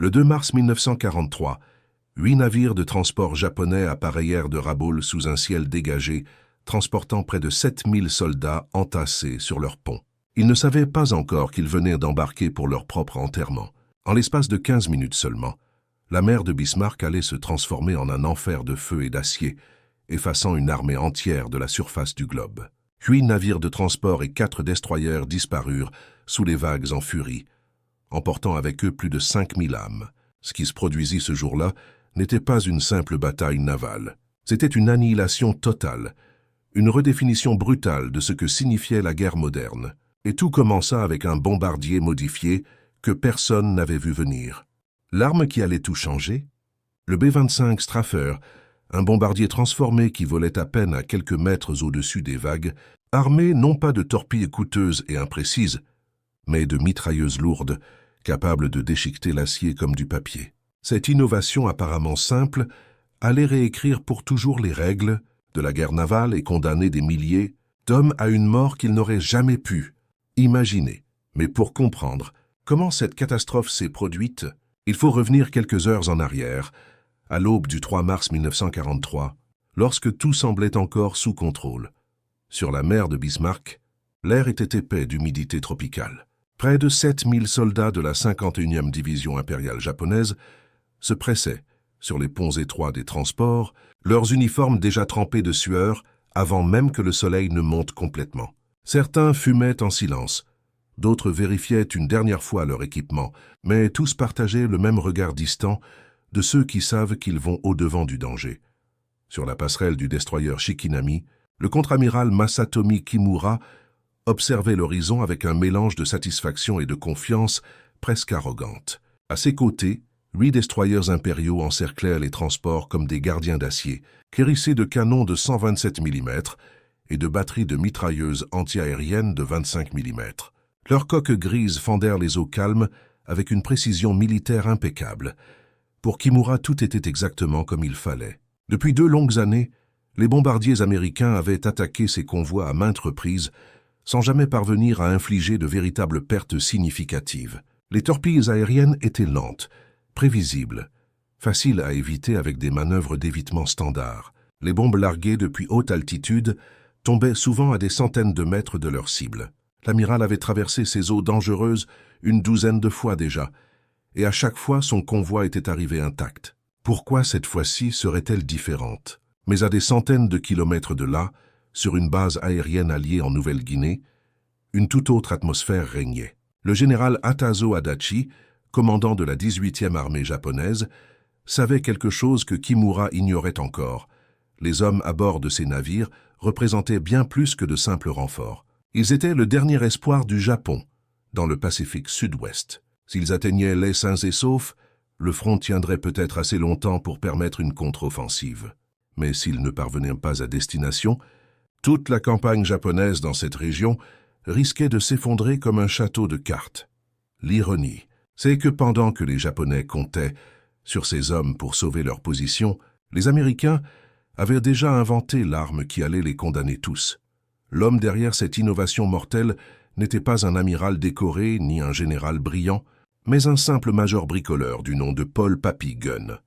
Le 2 mars 1943, 8 navires de transport japonais appareillèrent de Rabaul sous un ciel dégagé, transportant près de 7000 soldats entassés sur leur pont. Ils ne savaient pas encore qu'ils venaient d'embarquer pour leur propre enterrement. En l'espace de 15 minutes seulement, la mer de Bismarck allait se transformer en un enfer de feu et d'acier, effaçant une armée entière de la surface du globe. 8 navires de transport et 4 destroyers disparurent sous les vagues en furie, emportant avec eux plus de 5000 âmes. Ce qui se produisit ce jour-là n'était pas une simple bataille navale. C'était une annihilation totale, une redéfinition brutale de ce que signifiait la guerre moderne. Et tout commença avec un bombardier modifié que personne n'avait vu venir. L'arme qui allait tout changer? Le B-25 Straffer, un bombardier transformé qui volait à peine à quelques mètres au-dessus des vagues, armé non pas de torpilles coûteuses et imprécises, mais de mitrailleuses lourdes, capables de déchiqueter l'acier comme du papier. Cette innovation apparemment simple allait réécrire pour toujours les règles de la guerre navale et condamner des milliers d'hommes à une mort qu'ils n'auraient jamais pu imaginer. Mais pour comprendre comment cette catastrophe s'est produite, il faut revenir quelques heures en arrière, à l'aube du 3 mars 1943, lorsque tout semblait encore sous contrôle. Sur la mer de Bismarck, l'air était épais d'humidité tropicale. Près de 7000 soldats de la 51e division impériale japonaise se pressaient sur les ponts étroits des transports, leurs uniformes déjà trempés de sueur avant même que le soleil ne monte complètement. Certains fumaient en silence, d'autres vérifiaient une dernière fois leur équipement, mais tous partageaient le même regard distant de ceux qui savent qu'ils vont au-devant du danger. Sur la passerelle du destroyer Shikinami, le contre-amiral Masatomi Kimura observait l'horizon avec un mélange de satisfaction et de confiance presque arrogante. À ses côtés, 8 destroyers impériaux encerclèrent les transports comme des gardiens d'acier, hérissés de canons de 127 mm et de batteries de mitrailleuses antiaériennes de 25 mm. Leurs coques grises fendèrent les eaux calmes avec une précision militaire impeccable. Pour Kimura, tout était exactement comme il fallait. Depuis 2 longues années, les bombardiers américains avaient attaqué ces convois à maintes reprises, sans jamais parvenir à infliger de véritables pertes significatives. Les torpilles aériennes étaient lentes, prévisibles, faciles à éviter avec des manœuvres d'évitement standards. Les bombes larguées depuis haute altitude tombaient souvent à des centaines de mètres de leur cible. L'amiral avait traversé ces eaux dangereuses une 12aine de fois déjà, et à chaque fois son convoi était arrivé intact. Pourquoi cette fois-ci serait-elle différente? Mais à des centaines de kilomètres de là, sur une base aérienne alliée en Nouvelle-Guinée, une toute autre atmosphère régnait. Le général Atazo Adachi, commandant de la 18e armée japonaise, savait quelque chose que Kimura ignorait encore. Les hommes à bord de ces navires représentaient bien plus que de simples renforts. Ils étaient le dernier espoir du Japon, dans le Pacifique Sud-Ouest. S'ils atteignaient les sains et saufs, le front tiendrait peut-être assez longtemps pour permettre une contre-offensive. Mais s'ils ne parvenaient pas à destination, toute la campagne japonaise dans cette région risquait de s'effondrer comme un château de cartes. L'ironie, c'est que pendant que les Japonais comptaient sur ces hommes pour sauver leur position, les Américains avaient déjà inventé l'arme qui allait les condamner tous. L'homme derrière cette innovation mortelle n'était pas un amiral décoré ni un général brillant, mais un simple major bricoleur du nom de Paul Papy Gunn.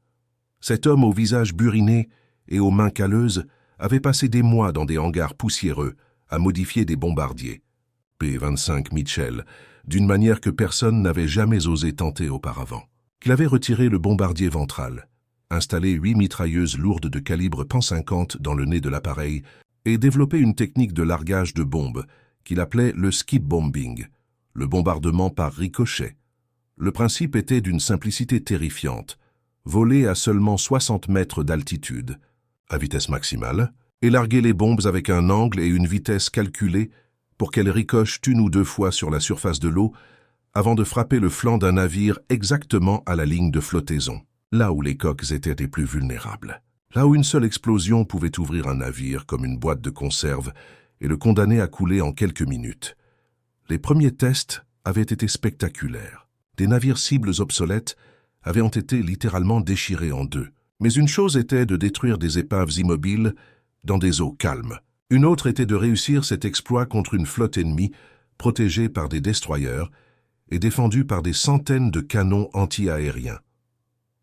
Cet homme au visage buriné et aux mains calleuses avait passé des mois dans des hangars poussiéreux à modifier des bombardiers, P-25 Mitchell, d'une manière que personne n'avait jamais osé tenter auparavant. Il avait retiré le bombardier ventral, installé 8 mitrailleuses lourdes de calibre .50 dans le nez de l'appareil et développé une technique de largage de bombes qu'il appelait le skip bombing, le bombardement par ricochet. Le principe était d'une simplicité terrifiante, voler à seulement 60 mètres d'altitude, à vitesse maximale, et larguer les bombes avec un angle et une vitesse calculée pour qu'elles ricochent 1 ou 2 fois sur la surface de l'eau avant de frapper le flanc d'un navire exactement à la ligne de flottaison, là où les coques étaient les plus vulnérables. Là où une seule explosion pouvait ouvrir un navire comme une boîte de conserve et le condamner à couler en quelques minutes. Les premiers tests avaient été spectaculaires. Des navires cibles obsolètes avaient été littéralement déchirés en 2. Mais une chose était de détruire des épaves immobiles dans des eaux calmes. Une autre était de réussir cet exploit contre une flotte ennemie protégée par des destroyers et défendu par des centaines de canons anti-aériens.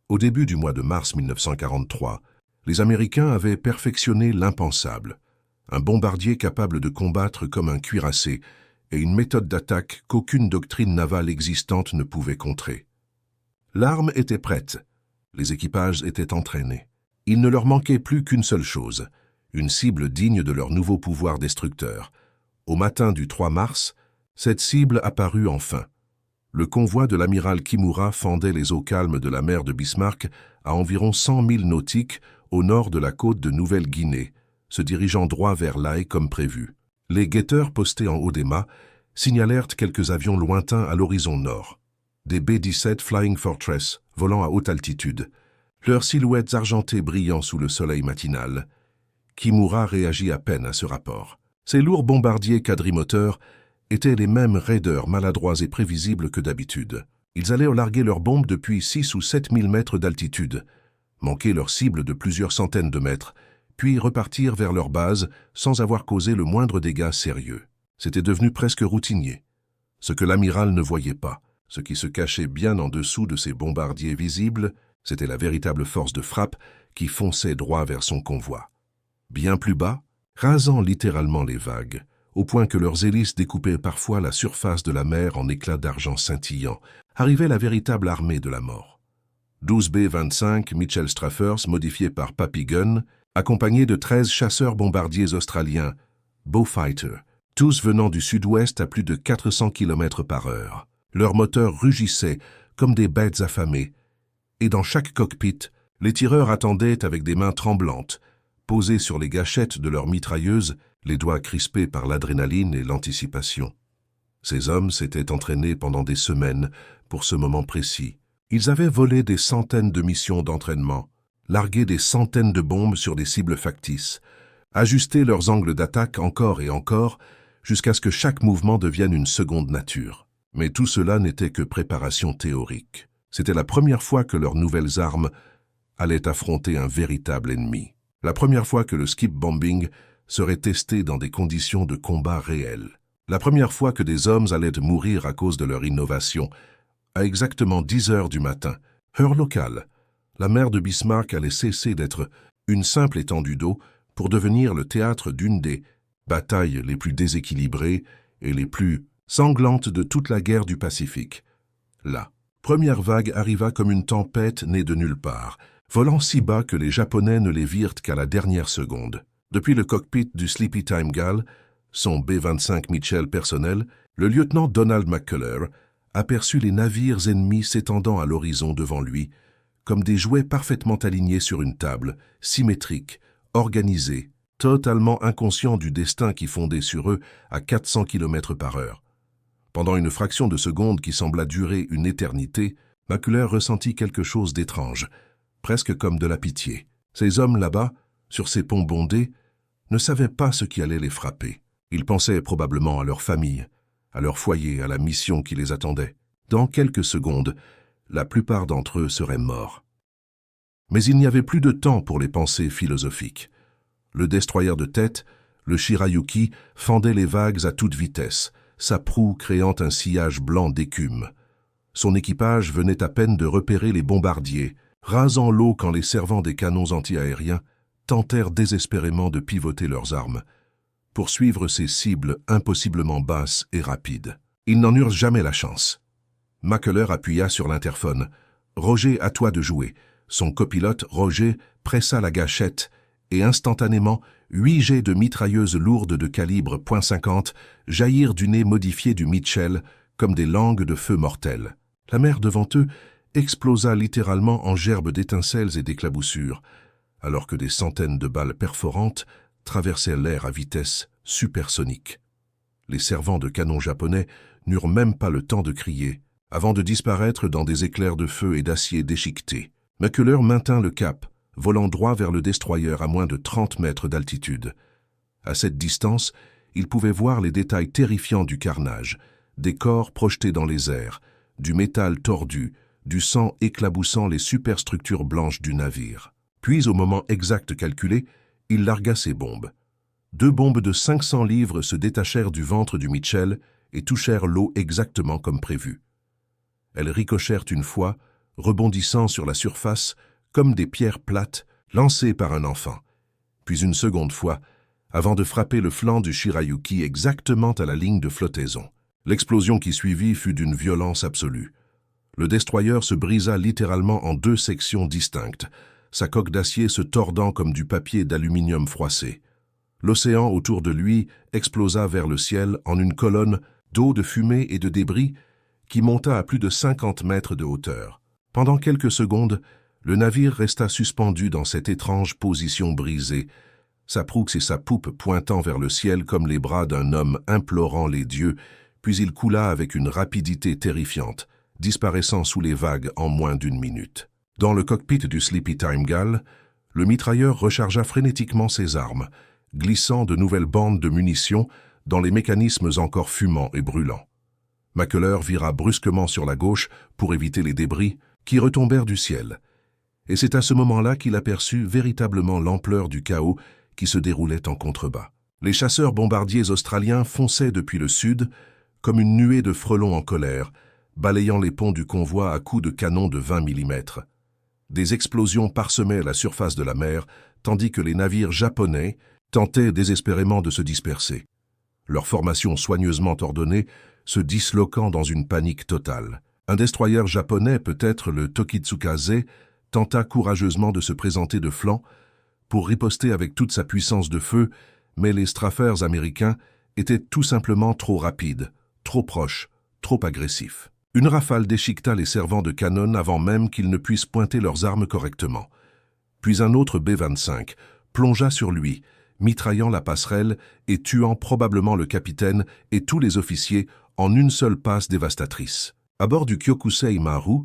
Au début du mois de mars 1943, les Américains avaient perfectionné l'impensable, un bombardier capable de combattre comme un cuirassé et une méthode d'attaque qu'aucune doctrine navale existante ne pouvait contrer. L'arme était prête, les équipages étaient entraînés. Il ne leur manquait plus qu'une seule chose, une cible digne de leur nouveau pouvoir destructeur. Au matin du 3 mars, cette cible apparut enfin. Le convoi de l'amiral Kimura fendait les eaux calmes de la mer de Bismarck à environ 100 000 nautiques au nord de la côte de Nouvelle-Guinée, se dirigeant droit vers l'Aï comme prévu. Les guetteurs postés en haut des mâts signalèrent quelques avions lointains à l'horizon nord. Des B-17 Flying Fortress volant à haute altitude, leurs silhouettes argentées brillant sous le soleil matinal. Kimura réagit à peine à ce rapport. Ces lourds bombardiers quadrimoteurs étaient les mêmes raideurs maladroits et prévisibles que d'habitude. Ils allaient larguer leurs bombes depuis 6 ou 7 000 mètres d'altitude, manquer leur cible de plusieurs centaines de mètres, puis repartir vers leur base sans avoir causé le moindre dégât sérieux. C'était devenu presque routinier. Ce que l'amiral ne voyait pas, ce qui se cachait bien en dessous de ces bombardiers visibles, c'était la véritable force de frappe qui fonçait droit vers son convoi. Bien plus bas, rasant littéralement les vagues, au point que leurs hélices découpaient parfois la surface de la mer en éclats d'argent scintillants, arrivait la véritable armée de la mort. 12 B-25 Mitchell Straffers modifiés par Papy Gun, accompagnés de 13 chasseurs bombardiers australiens, Beaufighter, tous venant du sud-ouest à plus de 400 km/h. Leurs moteurs rugissaient comme des bêtes affamées, et dans chaque cockpit, les tireurs attendaient avec des mains tremblantes, posées sur les gâchettes de leurs mitrailleuses, les doigts crispés par l'adrénaline et l'anticipation. Ces hommes s'étaient entraînés pendant des semaines pour ce moment précis. Ils avaient volé des centaines de missions d'entraînement, largué des centaines de bombes sur des cibles factices, ajusté leurs angles d'attaque encore et encore, jusqu'à ce que chaque mouvement devienne une seconde nature. Mais tout cela n'était que préparation théorique. C'était la première fois que leurs nouvelles armes allaient affronter un véritable ennemi. La première fois que le skip bombing serait testé dans des conditions de combat réelles. La première fois que des hommes allaient mourir à cause de leur innovation. À exactement 10 heures du matin, heure locale, la mer de Bismarck allait cesser d'être une simple étendue d'eau pour devenir le théâtre d'une des batailles les plus déséquilibrées et les plus sanglantes de toute la guerre du Pacifique. La première vague arriva comme une tempête née de nulle part, volant si bas que les Japonais ne les virent qu'à la dernière seconde. Depuis le cockpit du Sleepy Time Gal, son B-25 Mitchell personnel, le lieutenant Donald McCuller aperçut les navires ennemis s'étendant à l'horizon devant lui, comme des jouets parfaitement alignés sur une table, symétriques, organisés, totalement inconscients du destin qui fondait sur eux à 400 km/h. Pendant une fraction de seconde qui sembla durer une éternité, McCuller ressentit quelque chose d'étrange, presque comme de la pitié. Ces hommes là-bas, sur ces ponts bondés, ne savaient pas ce qui allait les frapper. Ils pensaient probablement à leur famille, à leur foyer, à la mission qui les attendait. Dans quelques secondes, la plupart d'entre eux seraient morts. Mais il n'y avait plus de temps pour les pensées philosophiques. Le destroyer de tête, le Shirayuki, fendait les vagues à toute vitesse, sa proue créant un sillage blanc d'écume. Son équipage venait à peine de repérer les bombardiers, rasant l'eau quand les servants des canons anti-aériens tentèrent désespérément de pivoter leurs armes, pour suivre ces cibles impossiblement basses et rapides. Ils n'en eurent jamais la chance. McCuller appuya sur l'interphone. « Roger, à toi de jouer. » Son copilote, Roger, pressa la gâchette et instantanément, 8 jets de mitrailleuses lourdes de calibre .50 jaillirent du nez modifié du Mitchell comme des langues de feu mortelles. La mer devant eux explosa littéralement en gerbes d'étincelles et d'éclaboussures, alors que des centaines de balles perforantes traversaient l'air à vitesse supersonique. Les servants de canon japonais n'eurent même pas le temps de crier, avant de disparaître dans des éclairs de feu et d'acier déchiquetés. McCuller maintint le cap, volant droit vers le destroyer à moins de 30 mètres d'altitude. À cette distance, il pouvait voir les détails terrifiants du carnage, des corps projetés dans les airs, du métal tordu, du sang éclaboussant les superstructures blanches du navire. Puis, au moment exact calculé, il largua ses bombes. 2 bombes de 500 livres se détachèrent du ventre du Mitchell et touchèrent l'eau exactement comme prévu. Elles ricochèrent une fois, rebondissant sur la surface comme des pierres plates lancées par un enfant. Puis une seconde fois, avant de frapper le flanc du Shirayuki exactement à la ligne de flottaison. L'explosion qui suivit fut d'une violence absolue. Le destroyer se brisa littéralement en 2 sections distinctes, sa coque d'acier se tordant comme du papier d'aluminium froissé. L'océan autour de lui explosa vers le ciel en une colonne d'eau, de fumée et de débris qui monta à plus de 50 mètres de hauteur. Pendant quelques secondes, le navire resta suspendu dans cette étrange position brisée, sa proue et sa poupe pointant vers le ciel comme les bras d'un homme implorant les dieux, puis il coula avec une rapidité terrifiante, disparaissant sous les vagues en moins d'1 minute. Dans le cockpit du Sleepy Time Gale, le mitrailleur rechargea frénétiquement ses armes, glissant de nouvelles bandes de munitions dans les mécanismes encore fumants et brûlants. Maculler vira brusquement sur la gauche pour éviter les débris qui retombèrent du ciel. Et c'est à ce moment-là qu'il aperçut véritablement l'ampleur du chaos qui se déroulait en contrebas. Les chasseurs bombardiers australiens fonçaient depuis le sud comme une nuée de frelons en colère, balayant les ponts du convoi à coups de canon de 20 mm. Des explosions parsemaient la surface de la mer, tandis que les navires japonais tentaient désespérément de se disperser, leur formation soigneusement ordonnée se disloquant dans une panique totale. Un destroyer japonais, peut-être le Tokitsukaze, tenta courageusement de se présenter de flanc pour riposter avec toute sa puissance de feu, mais les Straffers américains étaient tout simplement trop rapides, trop proches, trop agressifs. Une rafale déchiqueta les servants de canon avant même qu'ils ne puissent pointer leurs armes correctement. Puis un autre B-25 plongea sur lui, mitraillant la passerelle et tuant probablement le capitaine et tous les officiers en une seule passe dévastatrice. À bord du Kyokusei Maru,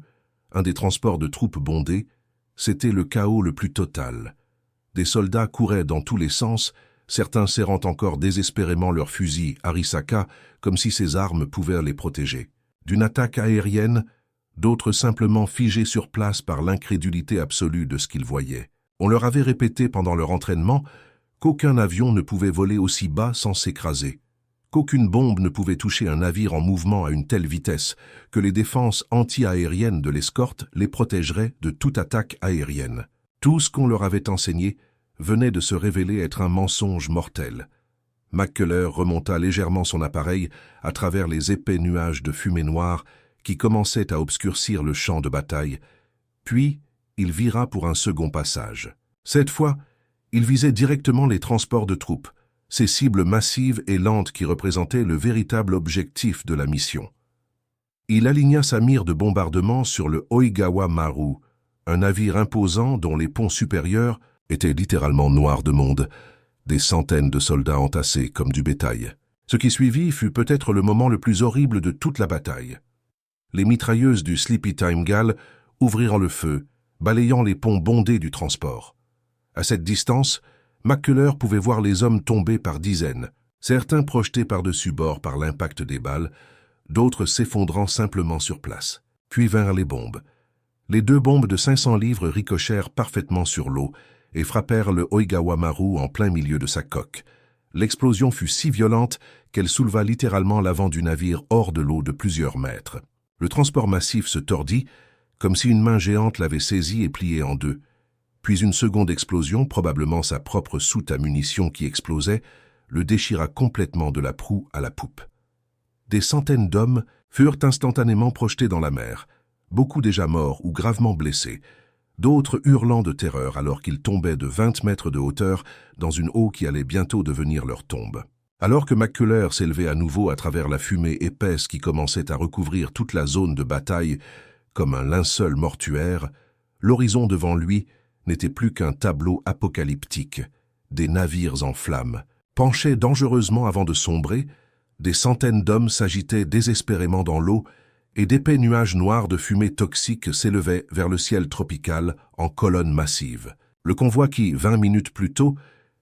un des transports de troupes bondés, c'était le chaos le plus total. Des soldats couraient dans tous les sens, certains serrant encore désespérément leurs fusils Arisaka comme si ces armes pouvaient les protéger. D'une attaque aérienne, d'autres simplement figés sur place par l'incrédulité absolue de ce qu'ils voyaient. On leur avait répété pendant leur entraînement qu'aucun avion ne pouvait voler aussi bas sans s'écraser, qu'aucune bombe ne pouvait toucher un navire en mouvement à une telle vitesse que les défenses anti-aériennes de l'escorte les protégeraient de toute attaque aérienne. Tout ce qu'on leur avait enseigné venait de se révéler être un mensonge mortel. Maculler remonta légèrement son appareil à travers les épais nuages de fumée noire qui commençaient à obscurcir le champ de bataille, puis il vira pour un second passage. Cette fois, il visait directement les transports de troupes, ces cibles massives et lentes qui représentaient le véritable objectif de la mission. Il aligna sa mire de bombardement sur le Oigawa Maru, un navire imposant dont les ponts supérieurs étaient littéralement noirs de monde, des centaines de soldats entassés comme du bétail. Ce qui suivit fut peut-être le moment le plus horrible de toute la bataille. Les mitrailleuses du Sleepy Time Gale ouvrirent le feu, balayant les ponts bondés du transport. À cette distance, Maculler pouvait voir les hommes tomber par dizaines, certains projetés par-dessus bord par l'impact des balles, d'autres s'effondrant simplement sur place. Puis vinrent les bombes. Les 2 bombes de 500 livres ricochèrent parfaitement sur l'eau et frappèrent le Oigawa Maru en plein milieu de sa coque. L'explosion fut si violente qu'elle souleva littéralement l'avant du navire hors de l'eau de plusieurs mètres. Le transport massif se tordit, comme si une main géante l'avait saisi et plié en 2. Puis une seconde explosion, probablement sa propre soute à munitions qui explosait, le déchira complètement de la proue à la poupe. Des centaines d'hommes furent instantanément projetés dans la mer, beaucoup déjà morts ou gravement blessés, d'autres hurlant de terreur alors qu'ils tombaient de 20 mètres de hauteur dans une eau qui allait bientôt devenir leur tombe. Alors que Maculler s'élevait à nouveau à travers la fumée épaisse qui commençait à recouvrir toute la zone de bataille comme un linceul mortuaire, l'horizon devant lui n'était plus qu'un tableau apocalyptique, des navires en flammes. Penchés dangereusement avant de sombrer, des centaines d'hommes s'agitaient désespérément dans l'eau et d'épais nuages noirs de fumée toxique s'élevaient vers le ciel tropical en colonnes massives. Le convoi qui, 20 minutes plus tôt,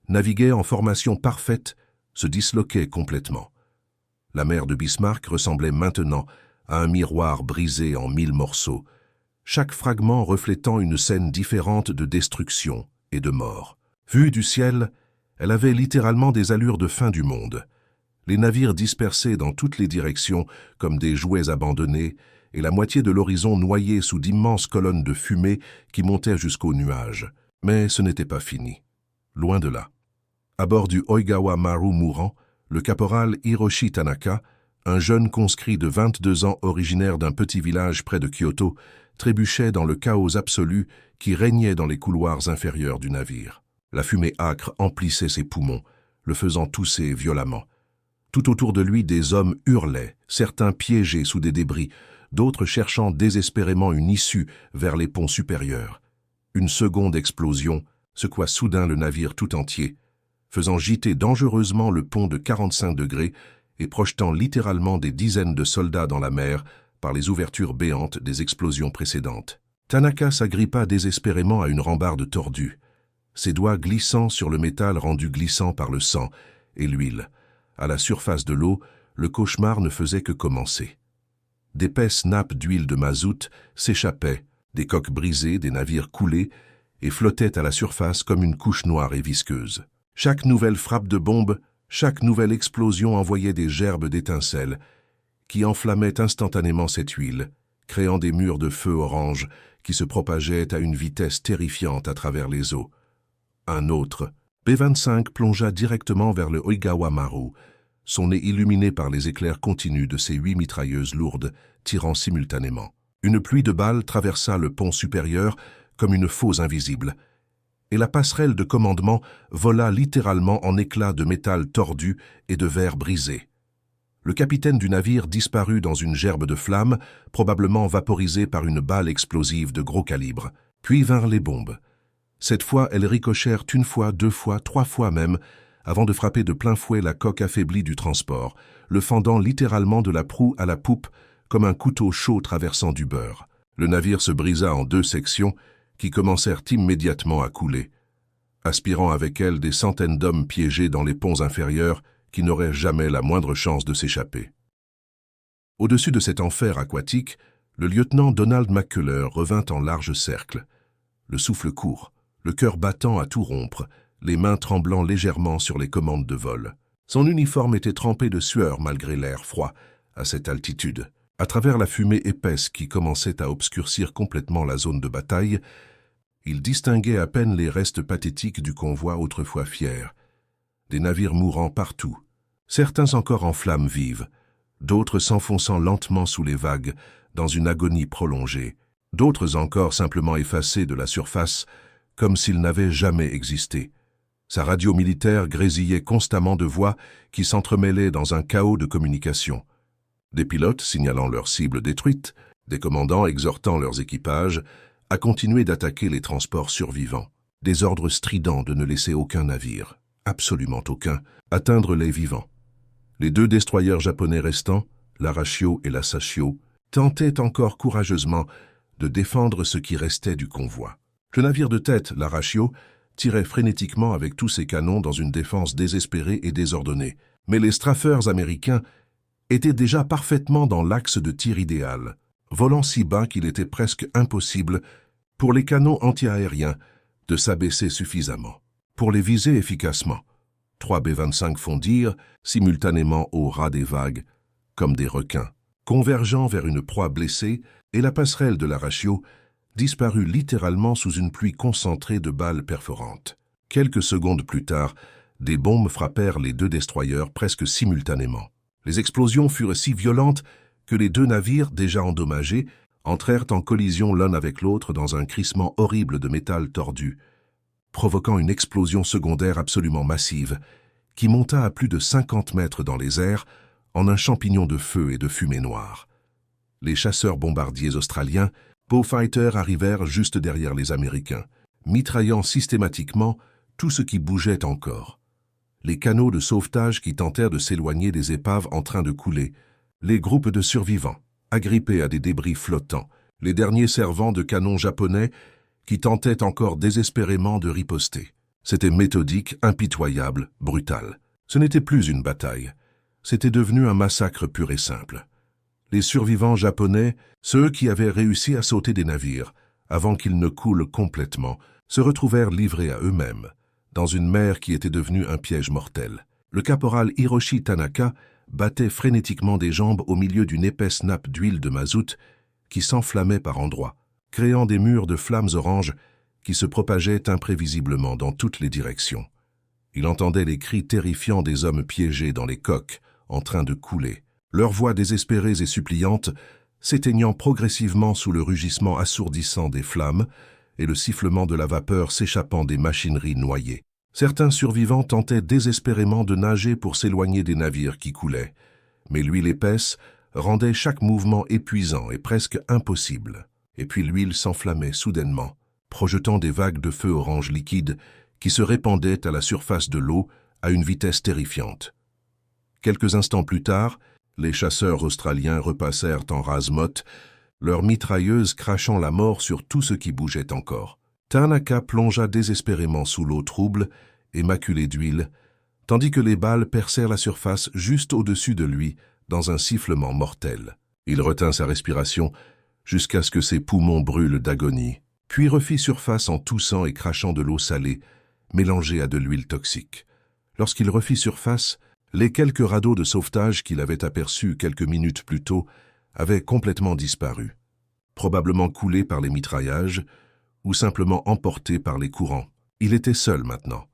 naviguait en formation parfaite, se disloquait complètement. La mer de Bismarck ressemblait maintenant à un miroir brisé en 1000 morceaux, chaque fragment reflétant une scène différente de destruction et de mort. Vue du ciel, elle avait littéralement des allures de fin du monde. Les navires dispersés dans toutes les directions comme des jouets abandonnés et la moitié de l'horizon noyée sous d'immenses colonnes de fumée qui montaient jusqu'aux nuages. Mais ce n'était pas fini. Loin de là. À bord du Oigawa Maru mourant, le caporal Hiroshi Tanaka, un jeune conscrit de 22 ans originaire d'un petit village près de Kyoto, trébuchait dans le chaos absolu qui régnait dans les couloirs inférieurs du navire. La fumée âcre emplissait ses poumons, le faisant tousser violemment. Tout autour de lui, des hommes hurlaient, certains piégés sous des débris, d'autres cherchant désespérément une issue vers les ponts supérieurs. Une seconde explosion secoua soudain le navire tout entier, faisant gîter dangereusement le pont de 45 degrés et projetant littéralement des dizaines de soldats dans la mer par les ouvertures béantes des explosions précédentes. Tanaka s'agrippa désespérément à une rambarde tordue, ses doigts glissant sur le métal rendu glissant par le sang et l'huile. À la surface de l'eau, le cauchemar ne faisait que commencer. D'épaisses nappes d'huile de mazout s'échappaient, des coques brisées, des navires coulés, et flottaient à la surface comme une couche noire et visqueuse. Chaque nouvelle frappe de bombe, chaque nouvelle explosion envoyait des gerbes d'étincelles, qui enflammaient instantanément cette huile, créant des murs de feu orange qui se propageaient à une vitesse terrifiante à travers les eaux. Un autre, B-25, plongea directement vers le Oigawa Maru, son nez illuminé par les éclairs continus de ses 8 mitrailleuses lourdes tirant simultanément. Une pluie de balles traversa le pont supérieur comme une fosse invisible, et la passerelle de commandement vola littéralement en éclats de métal tordu et de verre brisé. Le capitaine du navire disparut dans une gerbe de flammes, probablement vaporisée par une balle explosive de gros calibre. Puis vinrent les bombes. Cette fois, elles ricochèrent une fois, 2 fois, 3 fois même, avant de frapper de plein fouet la coque affaiblie du transport, le fendant littéralement de la proue à la poupe comme un couteau chaud traversant du beurre. Le navire se brisa en 2 sections qui commencèrent immédiatement à couler, aspirant avec elles des centaines d'hommes piégés dans les ponts inférieurs qui n'auraient jamais la moindre chance de s'échapper. Au-dessus de cet enfer aquatique, le lieutenant Donald McCullers revint en large cercle, le souffle court, le cœur battant à tout rompre, les mains tremblant légèrement sur les commandes de vol. Son uniforme était trempé de sueur malgré l'air froid, à cette altitude. À travers la fumée épaisse qui commençait à obscurcir complètement la zone de bataille, il distinguait à peine les restes pathétiques du convoi autrefois fier. Des navires mourants partout, certains encore en flammes vives, d'autres s'enfonçant lentement sous les vagues, dans une agonie prolongée, d'autres encore simplement effacés de la surface, comme s'ils n'avaient jamais existé. Sa radio militaire grésillait constamment de voix qui s'entremêlaient dans un chaos de communication. Des pilotes signalant leurs cibles détruites, des commandants exhortant leurs équipages à continuer d'attaquer les transports survivants, des ordres stridents de ne laisser aucun navire, absolument aucun, atteindre les vivants. Les 2 destroyers japonais restants, l'Arashio et la Sashio, tentaient encore courageusement de défendre ce qui restait du convoi. Le navire de tête, l'Arashio, tirait frénétiquement avec tous ses canons dans une défense désespérée et désordonnée. Mais les strafeurs américains étaient déjà parfaitement dans l'axe de tir idéal, volant si bas qu'il était presque impossible pour les canons antiaériens de s'abaisser suffisamment pour les viser efficacement. 3 B-25 fondirent simultanément au ras des vagues, comme des requins, convergeant vers une proie blessée, et la passerelle de l'Arashio disparut littéralement sous une pluie concentrée de balles perforantes. Quelques secondes plus tard, des bombes frappèrent les 2 destroyers presque simultanément. Les explosions furent si violentes que les 2 navires, déjà endommagés, entrèrent en collision l'un avec l'autre dans un crissement horrible de métal tordu, provoquant une explosion secondaire absolument massive, qui monta à plus de 50 mètres dans les airs en un champignon de feu et de fumée noire. Les chasseurs bombardiers australiens, Beaufighter, arrivèrent juste derrière les Américains, mitraillant systématiquement tout ce qui bougeait encore. Les canots de sauvetage qui tentèrent de s'éloigner des épaves en train de couler, les groupes de survivants, agrippés à des débris flottants, les derniers servants de canons japonais qui tentaient encore désespérément de riposter. C'était méthodique, impitoyable, brutal. Ce n'était plus une bataille. C'était devenu un massacre pur et simple. Les survivants japonais, ceux qui avaient réussi à sauter des navires, avant qu'ils ne coulent complètement, se retrouvèrent livrés à eux-mêmes, dans une mer qui était devenue un piège mortel. Le caporal Hiroshi Tanaka battait frénétiquement des jambes au milieu d'une épaisse nappe d'huile de mazout qui s'enflammaient par endroits, créant des murs de flammes oranges qui se propageaient imprévisiblement dans toutes les directions. Il entendait les cris terrifiants des hommes piégés dans les coques, en train de couler, leurs voix désespérées et suppliantes s'éteignant progressivement sous le rugissement assourdissant des flammes et le sifflement de la vapeur s'échappant des machineries noyées. Certains survivants tentaient désespérément de nager pour s'éloigner des navires qui coulaient, mais l'huile épaisse rendait chaque mouvement épuisant et presque impossible. Et puis l'huile s'enflammait soudainement, projetant des vagues de feu orange liquide qui se répandaient à la surface de l'eau à une vitesse terrifiante. Quelques instants plus tard, les chasseurs australiens repassèrent en rase-motte, leurs mitrailleuses crachant la mort sur tout ce qui bougeait encore. Tanaka plongea désespérément sous l'eau trouble et maculée d'huile, tandis que les balles percèrent la surface juste au-dessus de lui dans un sifflement mortel. Il retint sa respiration jusqu'à ce que ses poumons brûlent d'agonie, puis refit surface en toussant et crachant de l'eau salée, mélangée à de l'huile toxique. Lorsqu'il refit surface, les quelques radeaux de sauvetage qu'il avait aperçus quelques minutes plus tôt avaient complètement disparu, probablement coulés par les mitraillages ou simplement emportés par les courants. Il était seul maintenant,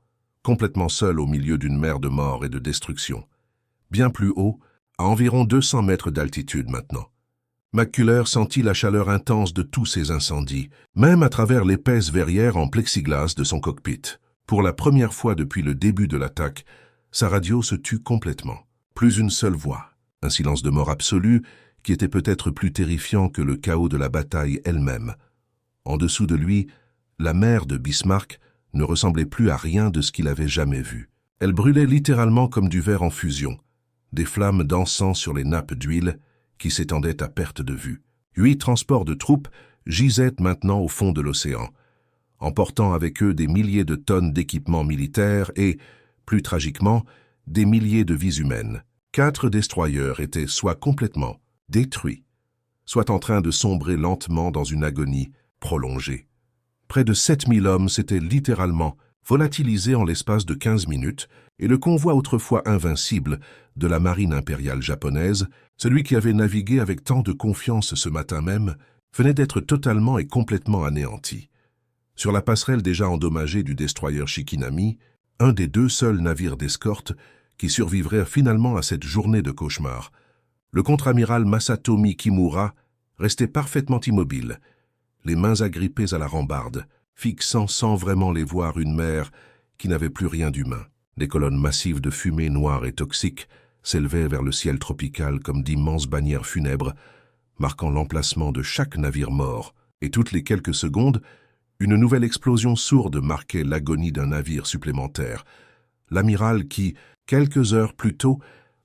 complètement seul au milieu d'une mer de mort et de destruction. Bien plus haut, à environ 200 mètres d'altitude maintenant. McCuller sentit la chaleur intense de tous ces incendies, même à travers l'épaisse verrière en plexiglas de son cockpit. Pour la première fois depuis le début de l'attaque, sa radio se tut complètement. Plus une seule voix. Un silence de mort absolu qui était peut-être plus terrifiant que le chaos de la bataille elle-même. En dessous de lui, la mer de Bismarck ne ressemblait plus à rien de ce qu'il avait jamais vu. Elle brûlait littéralement comme du verre en fusion, des flammes dansant sur les nappes d'huile qui s'étendaient à perte de vue. 8 transports de troupes gisaient maintenant au fond de l'océan, emportant avec eux des milliers de tonnes d'équipements militaires et, plus tragiquement, des milliers de vies humaines. 4 destroyers étaient soit complètement détruits, soit en train de sombrer lentement dans une agonie prolongée. Près de 7000 hommes s'étaient littéralement volatilisés en l'espace de 15 minutes, et le convoi autrefois invincible de la marine impériale japonaise, celui qui avait navigué avec tant de confiance ce matin même, venait d'être totalement et complètement anéanti. Sur la passerelle déjà endommagée du destroyer Shikinami, un des 2 seuls navires d'escorte qui survivraient finalement à cette journée de cauchemar, le contre-amiral Masatomi Kimura restait parfaitement immobile, les mains agrippées à la rambarde, fixant sans vraiment les voir une mer qui n'avait plus rien d'humain. Des colonnes massives de fumée noire et toxique s'élevaient vers le ciel tropical comme d'immenses bannières funèbres, marquant l'emplacement de chaque navire mort, et toutes les quelques secondes, une nouvelle explosion sourde marquait l'agonie d'un navire supplémentaire. L'amiral qui, quelques heures plus tôt,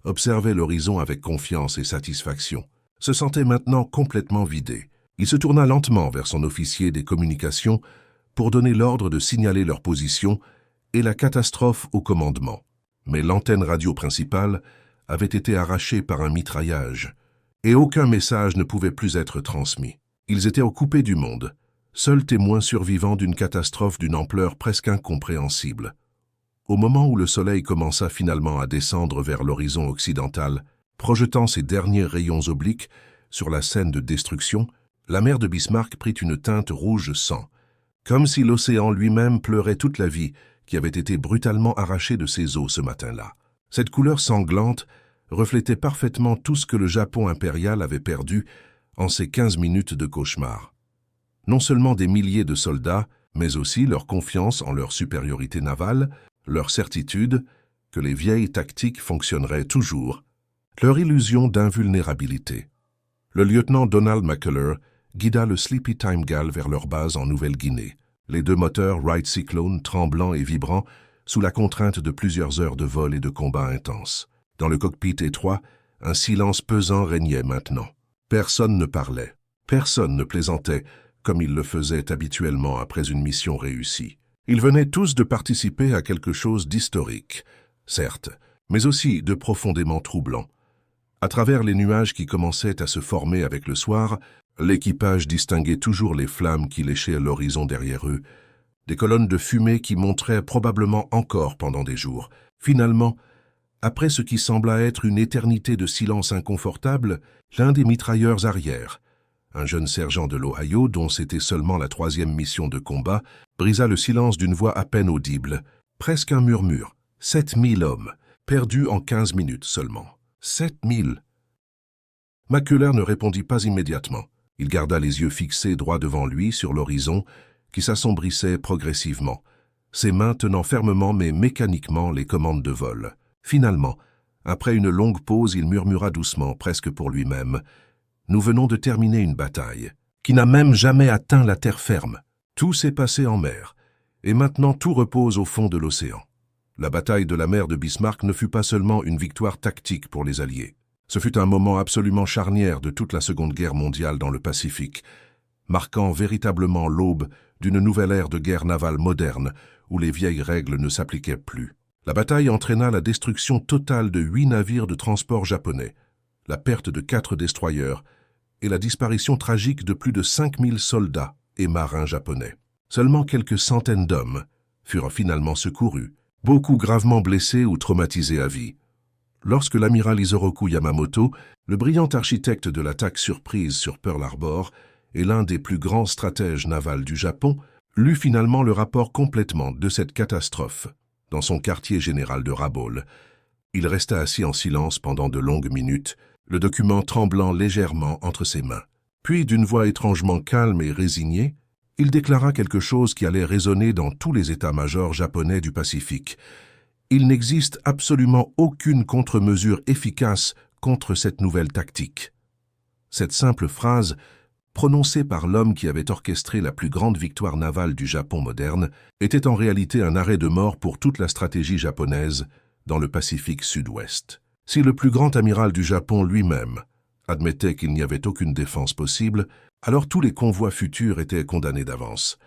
observait l'horizon avec confiance et satisfaction, se sentait maintenant complètement vidé. Il se tourna lentement vers son officier des communications pour donner l'ordre de signaler leur position et la catastrophe au commandement. Mais l'antenne radio principale avait été arrachée par un mitraillage, et aucun message ne pouvait plus être transmis. Ils étaient au coupé du monde, seuls témoins survivants d'une catastrophe d'une ampleur presque incompréhensible. Au moment où le soleil commença finalement à descendre vers l'horizon occidental, projetant ses derniers rayons obliques sur la scène de destruction, la mer de Bismarck prit une teinte rouge sang, comme si l'océan lui-même pleurait toute la vie qui avait été brutalement arrachée de ses eaux ce matin-là. Cette couleur sanglante reflétait parfaitement tout ce que le Japon impérial avait perdu en ces 15 minutes de cauchemar. Non seulement des milliers de soldats, mais aussi leur confiance en leur supériorité navale, leur certitude que les vieilles tactiques fonctionneraient toujours, leur illusion d'invulnérabilité. Le lieutenant Donald McCuller guida le Sleepy Time Gale vers leur base en Nouvelle-Guinée, les 2 moteurs Wright Cyclone tremblants et vibrants sous la contrainte de plusieurs heures de vol et de combats intenses. Dans le cockpit étroit, un silence pesant régnait maintenant. Personne ne parlait, personne ne plaisantait, comme ils le faisaient habituellement après une mission réussie. Ils venaient tous de participer à quelque chose d'historique, certes, mais aussi de profondément troublant. À travers les nuages qui commençaient à se former avec le soir, l'équipage distinguait toujours les flammes qui léchaient l'horizon derrière eux, des colonnes de fumée qui montraient probablement encore pendant des jours. Finalement, après ce qui sembla être une éternité de silence inconfortable, l'un des mitrailleurs arrière, Un jeune sergent de l'Ohio, dont c'était seulement la 3e mission de combat, brisa le silence d'une voix à peine audible. Presque un murmure. 7000 hommes, perdus en 15 minutes seulement. 7000. McCullers ne répondit pas immédiatement. Il garda les yeux fixés droit devant lui sur l'horizon, qui s'assombrissait progressivement, ses mains tenant fermement mais mécaniquement les commandes de vol. Finalement, après une longue pause, il murmura doucement, presque pour lui-même. « Nous venons de terminer une bataille, qui n'a même jamais atteint la terre ferme. Tout s'est passé en mer, et maintenant tout repose au fond de l'océan. » La bataille de la mer de Bismarck ne fut pas seulement une victoire tactique pour les Alliés. Ce fut un moment absolument charnière de toute la Seconde Guerre mondiale dans le Pacifique, marquant véritablement l'aube d'une nouvelle ère de guerre navale moderne où les vieilles règles ne s'appliquaient plus. La bataille entraîna la destruction totale de 8 navires de transport japonais, la perte de 4 destroyers et la disparition tragique de plus de 5000 soldats et marins japonais. Seulement quelques centaines d'hommes furent finalement secourus, beaucoup gravement blessés ou traumatisés à vie. Lorsque l'amiral Isoroku Yamamoto, le brillant architecte de l'attaque surprise sur Pearl Harbor et l'un des plus grands stratèges navals du Japon, lut finalement le rapport complètement de cette catastrophe dans son quartier général de Rabaul, il resta assis en silence pendant de longues minutes, le document tremblant légèrement entre ses mains. Puis, d'une voix étrangement calme et résignée, il déclara quelque chose qui allait résonner dans tous les états-majors japonais du Pacifique. Il n'existe absolument aucune contre-mesure efficace contre cette nouvelle tactique. Cette simple phrase, prononcée par l'homme qui avait orchestré la plus grande victoire navale du Japon moderne, était en réalité un arrêt de mort pour toute la stratégie japonaise dans le Pacifique Sud-Ouest. Si le plus grand amiral du Japon lui-même admettait qu'il n'y avait aucune défense possible, alors tous les convois futurs étaient condamnés d'avance.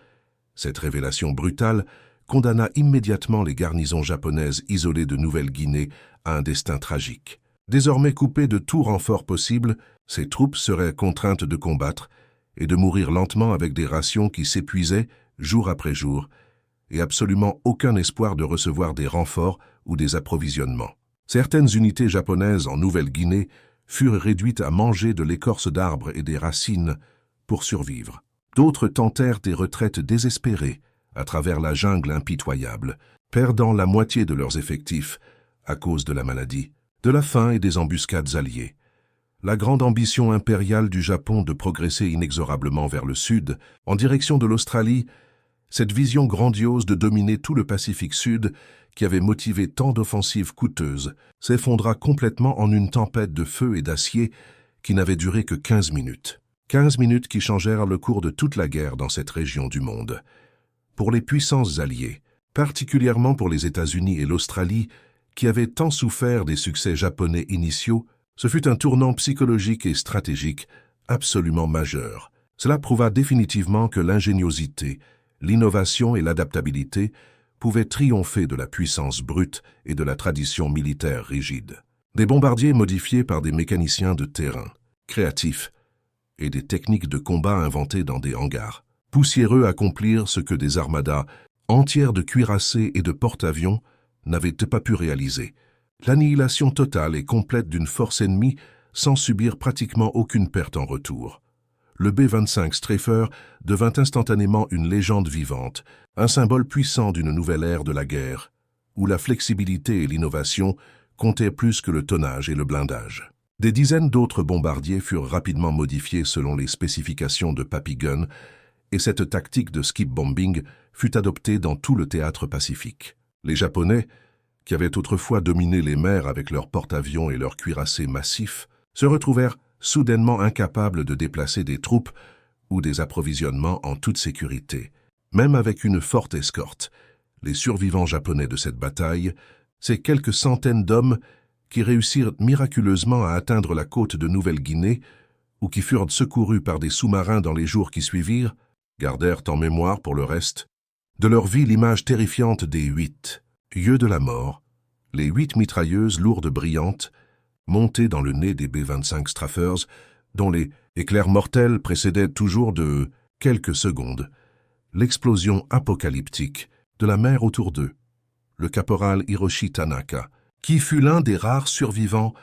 Cette révélation brutale condamna immédiatement les garnisons japonaises isolées de Nouvelle-Guinée à un destin tragique. Désormais coupées de tout renfort possible, ces troupes seraient contraintes de combattre et de mourir lentement avec des rations qui s'épuisaient jour après jour, et absolument aucun espoir de recevoir des renforts ou des approvisionnements. Certaines unités japonaises en Nouvelle-Guinée furent réduites à manger de l'écorce d'arbres et des racines pour survivre. D'autres tentèrent des retraites désespérées à travers la jungle impitoyable, perdant la moitié de leurs effectifs à cause de la maladie, de la faim et des embuscades alliées. La grande ambition impériale du Japon de progresser inexorablement vers le sud, en direction de l'Australie, cette vision grandiose de dominer tout le Pacifique Sud, qui avait motivé tant d'offensives coûteuses, s'effondra complètement en une tempête de feu et d'acier qui n'avait duré que 15 minutes. 15 minutes qui changèrent le cours de toute la guerre dans cette région du monde. Pour les puissances alliées, particulièrement pour les États-Unis et l'Australie, qui avaient tant souffert des succès japonais initiaux, ce fut un tournant psychologique et stratégique absolument majeur. Cela prouva définitivement que l'ingéniosité, l'innovation et l'adaptabilité pouvaient triompher de la puissance brute et de la tradition militaire rigide. Des bombardiers modifiés par des mécaniciens de terrain, créatifs, et des techniques de combat inventées dans des hangars, poussiéreux accomplir ce que des armadas entières de cuirassés et de porte-avions n'avaient pas pu réaliser. L'annihilation totale et complète d'une force ennemie sans subir pratiquement aucune perte en retour. Le B-25 Straffer devint instantanément une légende vivante, un symbole puissant d'une nouvelle ère de la guerre, où la flexibilité et l'innovation comptaient plus que le tonnage et le blindage. Des dizaines d'autres bombardiers furent rapidement modifiés selon les spécifications de Papy-Gun, et cette tactique de skip bombing fut adoptée dans tout le théâtre pacifique. Les Japonais, qui avaient autrefois dominé les mers avec leurs porte-avions et leurs cuirassés massifs, se retrouvèrent soudainement incapables de déplacer des troupes ou des approvisionnements en toute sécurité. Même avec une forte escorte, les survivants japonais de cette bataille, ces quelques centaines d'hommes qui réussirent miraculeusement à atteindre la côte de Nouvelle-Guinée ou qui furent secourus par des sous-marins dans les jours qui suivirent, gardèrent en mémoire pour le reste de leur vie l'image terrifiante des 8 yeux de la mort, les 8 mitrailleuses lourdes brillantes, montées dans le nez des B-25 Straffers, dont les éclairs mortels précédaient toujours de quelques secondes l'explosion apocalyptique de la mer autour d'eux. Le caporal Hiroshi Tanaka, qui fut l'un des rares survivants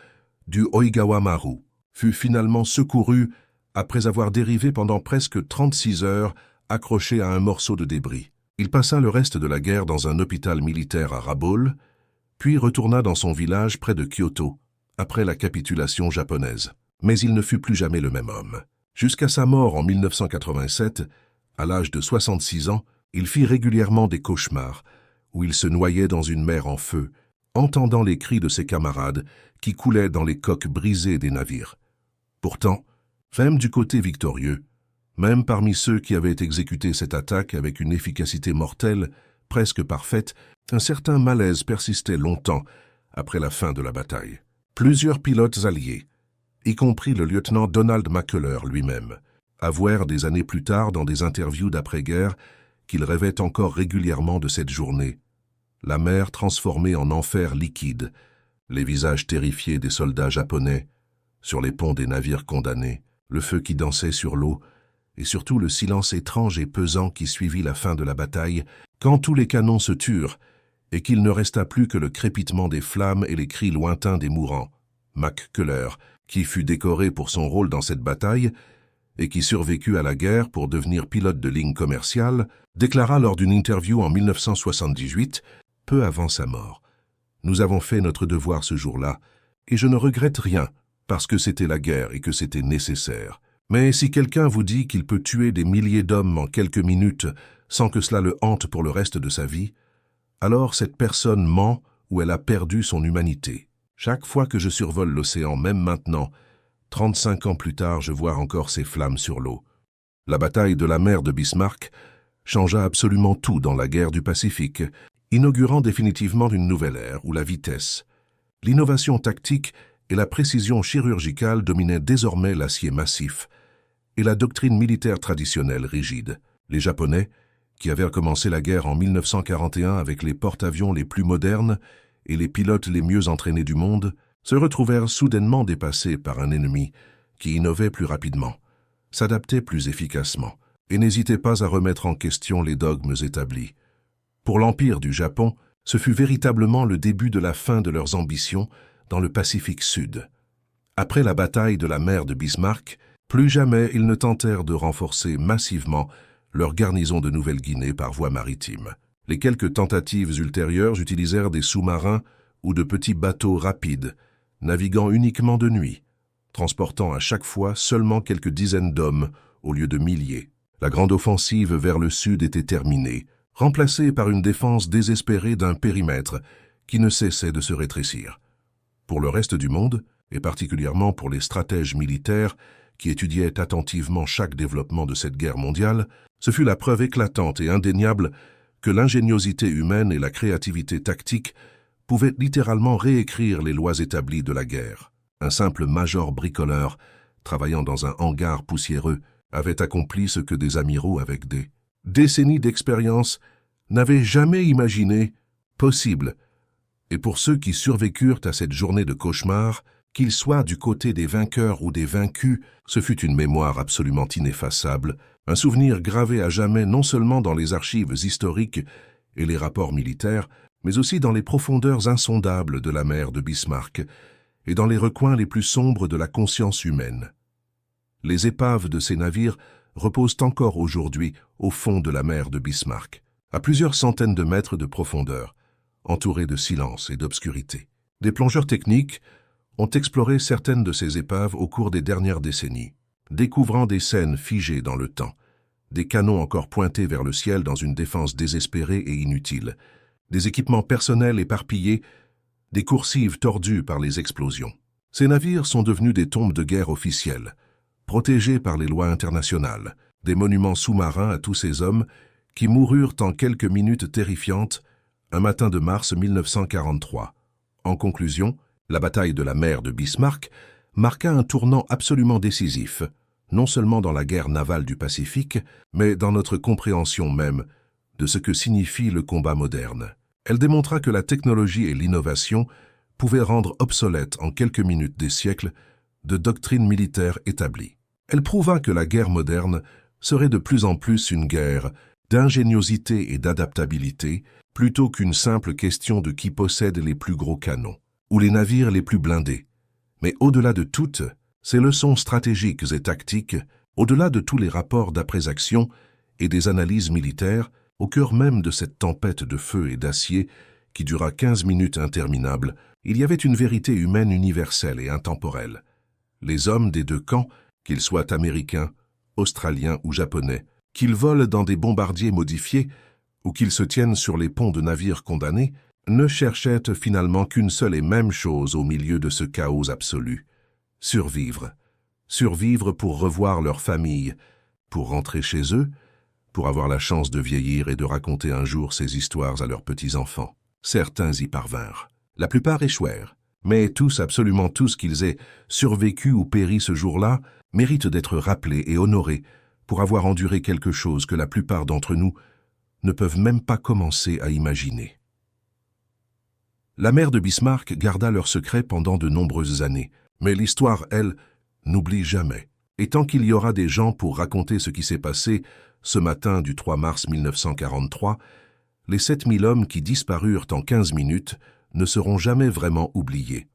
du Oigawa Maru, fut finalement secouru après avoir dérivé pendant presque 36 heures, accroché à un morceau de débris. Il passa le reste de la guerre dans un hôpital militaire à Rabaul, puis retourna dans son village près de Kyoto, après la capitulation japonaise. Mais il ne fut plus jamais le même homme. Jusqu'à sa mort en 1987, à l'âge de 66 ans, il fit régulièrement des cauchemars, où il se noyait dans une mer en feu, entendant les cris de ses camarades qui coulaient dans les coques brisées des navires. Pourtant, même du côté victorieux, même parmi ceux qui avaient exécuté cette attaque avec une efficacité mortelle, presque parfaite, un certain malaise persistait longtemps après la fin de la bataille. Plusieurs pilotes alliés, y compris le lieutenant Donald McCuller lui-même, avouèrent des années plus tard dans des interviews d'après-guerre qu'il rêvait encore régulièrement de cette journée. La mer transformée en enfer liquide, les visages terrifiés des soldats japonais, sur les ponts des navires condamnés, le feu qui dansait sur l'eau, et surtout le silence étrange et pesant qui suivit la fin de la bataille, quand tous les canons se turent, et qu'il ne resta plus que le crépitement des flammes et les cris lointains des mourants. McCuller, qui fut décoré pour son rôle dans cette bataille, et qui survécut à la guerre pour devenir pilote de ligne commerciale, déclara lors d'une interview en 1978, peu avant sa mort: « Nous avons fait notre devoir ce jour-là, et je ne regrette rien, parce que c'était la guerre et que c'était nécessaire. Mais si quelqu'un vous dit qu'il peut tuer des milliers d'hommes en quelques minutes sans que cela le hante pour le reste de sa vie, alors cette personne ment ou elle a perdu son humanité. Chaque fois que je survole l'océan, même maintenant, 35 ans plus tard, je vois encore ces flammes sur l'eau. La bataille de la mer de Bismarck changea absolument tout dans la guerre du Pacifique, inaugurant définitivement une nouvelle ère où la vitesse, l'innovation tactique et la précision chirurgicale dominaient désormais l'acier massif et la doctrine militaire traditionnelle rigide. Les Japonais, qui avaient commencé la guerre en 1941 avec les porte-avions les plus modernes et les pilotes les mieux entraînés du monde, se retrouvèrent soudainement dépassés par un ennemi qui innovait plus rapidement, s'adaptait plus efficacement et n'hésitait pas à remettre en question les dogmes établis. Pour l'Empire du Japon, ce fut véritablement le début de la fin de leurs ambitions dans le Pacifique Sud. Après la bataille de la mer de Bismarck, plus jamais ils ne tentèrent de renforcer massivement leur garnison de Nouvelle-Guinée par voie maritime. Les quelques tentatives ultérieures utilisèrent des sous-marins ou de petits bateaux rapides, naviguant uniquement de nuit, transportant à chaque fois seulement quelques dizaines d'hommes au lieu de milliers. La grande offensive vers le sud était terminée, remplacée par une défense désespérée d'un périmètre qui ne cessait de se rétrécir. Pour le reste du monde, et particulièrement pour les stratèges militaires qui étudiaient attentivement chaque développement de cette guerre mondiale, ce fut la preuve éclatante et indéniable que l'ingéniosité humaine et la créativité tactique pouvaient littéralement réécrire les lois établies de la guerre. Un simple major bricoleur, travaillant dans un hangar poussiéreux, avait accompli ce que des amiraux avec des décennies d'expérience n'avaient jamais imaginé possible. Et pour ceux qui survécurent à cette journée de cauchemar, qu'ils soient du côté des vainqueurs ou des vaincus, ce fut une mémoire absolument ineffaçable, un souvenir gravé à jamais non seulement dans les archives historiques et les rapports militaires, mais aussi dans les profondeurs insondables de la mer de Bismarck et dans les recoins les plus sombres de la conscience humaine. Les épaves de ces navires reposent encore aujourd'hui au fond de la mer de Bismarck, à plusieurs centaines de mètres de profondeur, entourés de silence et d'obscurité. Des plongeurs techniques ont exploré certaines de ces épaves au cours des dernières décennies, découvrant des scènes figées dans le temps, des canons encore pointés vers le ciel dans une défense désespérée et inutile, des équipements personnels éparpillés, des coursives tordues par les explosions. Ces navires sont devenus des tombes de guerre officielles, protégés par les lois internationales, des monuments sous-marins à tous ces hommes qui moururent en quelques minutes terrifiantes un matin de mars 1943. En conclusion, la bataille de la mer de Bismarck marqua un tournant absolument décisif, non seulement dans la guerre navale du Pacifique, mais dans notre compréhension même de ce que signifie le combat moderne. Elle démontra que la technologie et l'innovation pouvaient rendre obsolètes en quelques minutes des siècles de doctrines militaires établies. Elle prouva que la guerre moderne serait de plus en plus une guerre d'ingéniosité et d'adaptabilité plutôt qu'une simple question de qui possède les plus gros canons ou les navires les plus blindés. Mais au-delà de toutes, Ces leçons stratégiques et tactiques, au-delà de tous les rapports d'après-action et des analyses militaires, au cœur même de cette tempête de feu et d'acier qui dura 15 minutes interminables, il y avait une vérité humaine universelle et intemporelle. Les hommes des deux camps, qu'ils soient américains, australiens ou japonais, qu'ils volent dans des bombardiers modifiés ou qu'ils se tiennent sur les ponts de navires condamnés, ne cherchaient finalement qu'une seule et même chose au milieu de ce chaos absolu: survivre. Survivre pour revoir leur famille, pour rentrer chez eux, pour avoir la chance de vieillir et de raconter un jour ces histoires à leurs petits-enfants. Certains y parvinrent. La plupart échouèrent. Mais tous, absolument tous qu'ils aient survécu ou péri ce jour-là, méritent d'être rappelés et honorés pour avoir enduré quelque chose que la plupart d'entre nous ne peuvent même pas commencer à imaginer. La mère de Bismarck garda leur secret pendant de nombreuses années, mais l'histoire, elle, n'oublie jamais. Et tant qu'il y aura des gens pour raconter ce qui s'est passé ce matin du 3 mars 1943, les 7000 hommes qui disparurent en 15 minutes ne seront jamais vraiment oubliés.